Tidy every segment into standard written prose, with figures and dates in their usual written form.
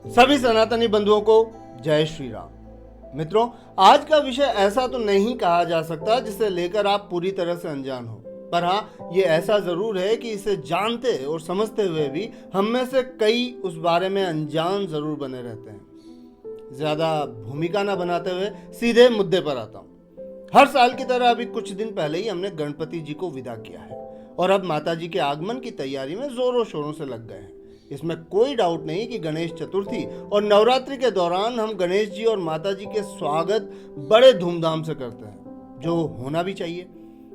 सभी सनातनी बंधुओं को जय श्री राम। मित्रों, आज का विषय ऐसा तो नहीं कहा जा सकता जिसे लेकर आप पूरी तरह से अनजान हो, पर हाँ, ये ऐसा जरूर है कि इसे जानते और समझते हुए भी हम में से कई उस बारे में अनजान जरूर बने रहते हैं। ज्यादा भूमिका ना बनाते हुए सीधे मुद्दे पर आता हूँ। हर साल की तरह अभी कुछ दिन पहले ही हमने गणपति जी को विदा किया है और अब माता जी के आगमन की तैयारी में जोरों शोरों से लग गए हैं। इसमें कोई डाउट नहीं कि गणेश चतुर्थी और नवरात्रि के दौरान हम गणेश जी और माता जी के स्वागत बड़े धूमधाम से करते हैं, जो होना भी चाहिए।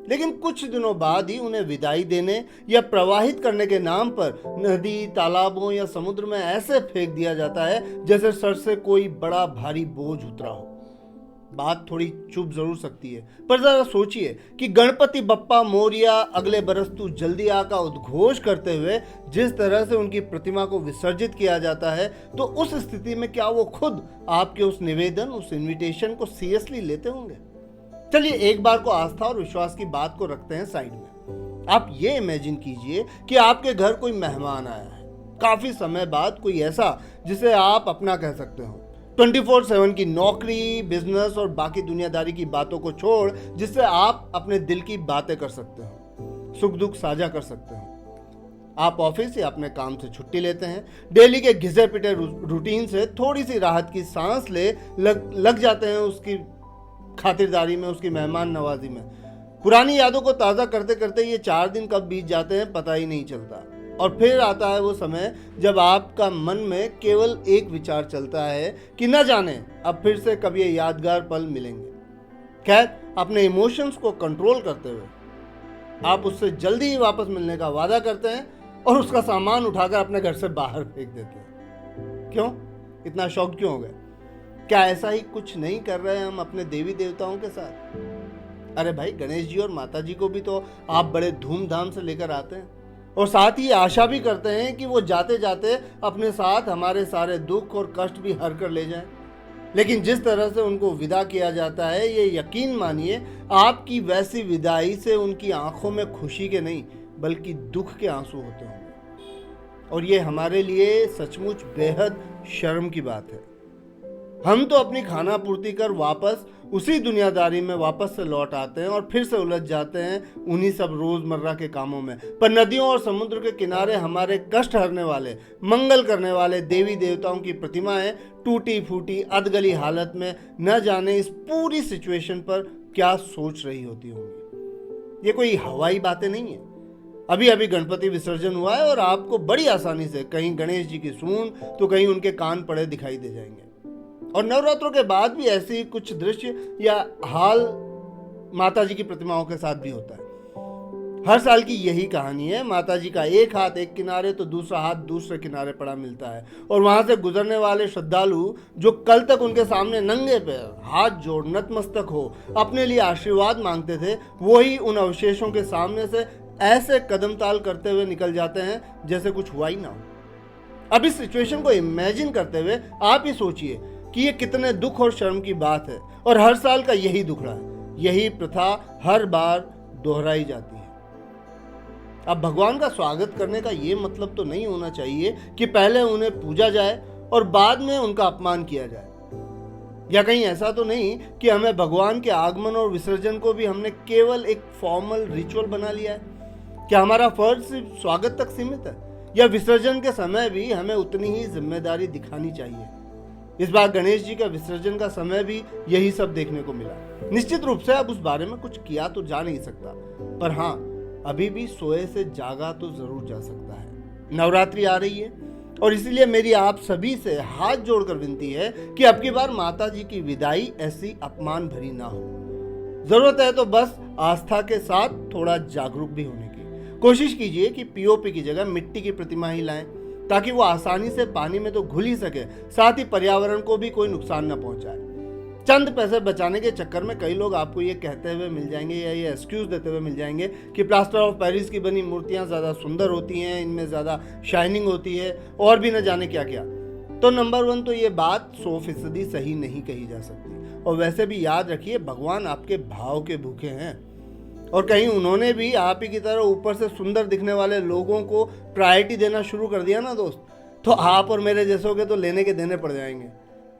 लेकिन कुछ दिनों बाद ही उन्हें विदाई देने या प्रवाहित करने के नाम पर नदी, तालाबों या समुद्र में ऐसे फेंक दिया जाता है जैसे सर से कोई बड़ा भारी बोझ उतरा हो। बात थोड़ी चुभ जरूर सकती है, पर जरा सोचिए कि गणपति बप्पा मोरिया अगले बरस तू जल्दी आ का उद्घोष करते हुए जिस तरह से उनकी प्रतिमा को विसर्जित किया जाता है, तो उस स्थिति में क्या वो खुद आपके उस निवेदन, उस इनविटेशन को सीरियसली लेते होंगे? चलिए एक बार को आस्था और विश्वास की बात को रखते हैं साइड में। आप ये इमेजिन कीजिए कि आपके घर कोई मेहमान आया है, काफी समय बाद कोई ऐसा जिसे आप अपना कह सकते हो। 24/7 की नौकरी, बिजनेस और बाकी दुनियादारी की बातों को छोड़ जिससे आप अपने दिल की बातें कर सकते हो, सुख दुख साझा कर सकते हो। आप ऑफिस या अपने काम से छुट्टी लेते हैं, डेली के घिसे पिटे रूटीन से थोड़ी सी राहत की सांस लग जाते हैं उसकी खातिरदारी में, उसकी मेहमान नवाजी में। पुरानी यादों को ताज़ा करते करते ये 4 दिन कब बीत जाते हैं पता ही नहीं चलता। और फिर आता है वो समय जब आपका मन में केवल एक विचार चलता है कि न जाने अब फिर से कब ये यादगार पल मिलेंगे। खैर, अपने इमोशंस को कंट्रोल करते हुए आप उससे जल्दी ही वापस मिलने का वादा करते हैं और उसका सामान उठाकर अपने घर से बाहर फेंक देते हैं। क्यों इतना शौक क्यों हो गया? क्या ऐसा ही कुछ नहीं कर रहे हैं हम अपने देवी देवताओं के साथ? अरे भाई, गणेश जी और माता जी को भी तो आप बड़े धूमधाम से लेकर आते हैं और साथ ही आशा भी करते हैं कि वो जाते जाते अपने साथ हमारे सारे दुख और कष्ट भी हर कर ले जाएं। लेकिन जिस तरह से उनको विदा किया जाता है, ये यकीन मानिए आपकी वैसी विदाई से उनकी आंखों में खुशी के नहीं बल्कि दुख के आंसू होते होंगे। और ये हमारे लिए सचमुच बेहद शर्म की बात है। हम तो अपनी खाना पूर्ति कर वापस उसी दुनियादारी में वापस से लौट आते हैं और फिर से उलझ जाते हैं उन्हीं सब रोजमर्रा के कामों में। पर नदियों और समुद्र के किनारे हमारे कष्ट हरने वाले, मंगल करने वाले देवी देवताओं की प्रतिमाएं टूटी फूटी अधगली हालत में न जाने इस पूरी सिचुएशन पर क्या सोच रही होती होंगी। ये कोई हवाई बातें नहीं है। अभी अभी गणपति विसर्जन हुआ है और आपको बड़ी आसानी से कहीं गणेश जी की सूंड तो कहीं उनके कान पड़े दिखाई दे जाएंगे। और नवरात्रों के बाद भी ऐसी कुछ दृश्य या हाल माता जी की प्रतिमाओं के साथ भी होता है। हर साल की यही कहानी है। माता जी का एक हाथ एक किनारे तो दूसरा हाथ दूसरे किनारे पड़ा मिलता है और वहां से गुजरने वाले श्रद्धालु जो कल तक उनके सामने नंगे पैर हाथ जोड़ नतमस्तक हो अपने लिए आशीर्वाद मांगते थे, वही उन अवशेषों के सामने से ऐसे कदम ताल करते हुए निकल जाते हैं जैसे कुछ हुआ ही ना हो। अब इस सिचुएशन को इमेजिन करते हुए आप ही सोचिए कि ये कितने दुख और शर्म की बात है। और हर साल का यही दुखड़ा है, यही प्रथा हर बार दोहराई जाती है। अब भगवान का स्वागत करने का ये मतलब तो नहीं होना चाहिए कि पहले उन्हें पूजा जाए और बाद में उनका अपमान किया जाए। या कहीं ऐसा तो नहीं कि हमें भगवान के आगमन और विसर्जन को भी हमने केवल एक फॉर्मल रिचुअल बना लिया है? क्या हमारा फर्ज सिर्फ स्वागत तक सीमित है, या विसर्जन के समय भी हमें उतनी ही जिम्मेदारी दिखानी चाहिए? इस बार गणेश जी का विसर्जन का समय भी यही सब देखने को मिला। निश्चित रूप से अब उस बारे में कुछ किया तो जा नहीं सकता, पर हाँ, अभी भी सोए से जागा तो जरूर जा सकता है। नवरात्रि आ रही है और इसीलिए मेरी आप सभी से हाथ जोड़कर विनती है कि अब की बार माता जी की विदाई ऐसी अपमान भरी ना हो। जरूरत है तो बस आस्था के साथ थोड़ा जागरूक भी होने की कोशिश कीजिए कि पीओपी की जगह मिट्टी की प्रतिमा ही लाएं, ताकि वो आसानी से पानी में तो घुल ही सके, साथ ही पर्यावरण को भी कोई नुकसान न पहुंचाए। चंद पैसे बचाने के चक्कर में कई लोग आपको ये कहते हुए मिल जाएंगे या ये एक्सक्यूज देते हुए मिल जाएंगे कि प्लास्टर ऑफ पेरिस की बनी मूर्तियां ज़्यादा सुंदर होती हैं, इनमें ज़्यादा शाइनिंग होती है और भी न जाने क्या क्या। तो नंबर 1 तो ये बात 100% सही नहीं कही जा सकती। और वैसे भी याद रखिए, भगवान आपके भाव के भूखे हैं और कहीं उन्होंने भी आप ही की तरह ऊपर से सुंदर दिखने वाले लोगों को प्रायोरिटी देना शुरू कर दिया ना दोस्त, तो आप और मेरे जैसों के तो लेने के देने पड़ जाएंगे।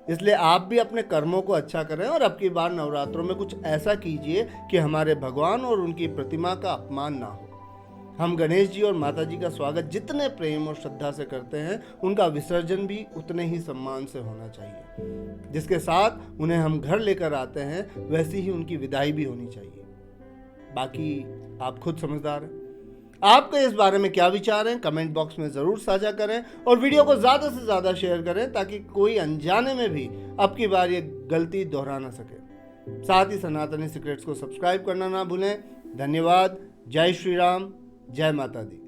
इसलिए आप भी अपने कर्मों को अच्छा करें और अब की बार नवरात्रों में कुछ ऐसा कीजिए कि हमारे भगवान और उनकी प्रतिमा का अपमान ना हो। हम गणेश जी और माता जी का स्वागत जितने प्रेम और श्रद्धा से करते हैं, उनका विसर्जन भी उतने ही सम्मान से होना चाहिए। जिसके साथ उन्हें हम घर लेकर आते हैं, वैसी ही उनकी विदाई भी होनी चाहिए। बाकी आप खुद समझदार हैं। आपके इस बारे में क्या विचार हैं, कमेंट बॉक्स में ज़रूर साझा करें और वीडियो को ज़्यादा से ज़्यादा शेयर करें ताकि कोई अनजाने में भी अब की बार ये गलती दोहरा ना सके। साथ ही सनातनी सीक्रेट्स को सब्सक्राइब करना ना भूलें। धन्यवाद। जय श्री राम, जय माता दी।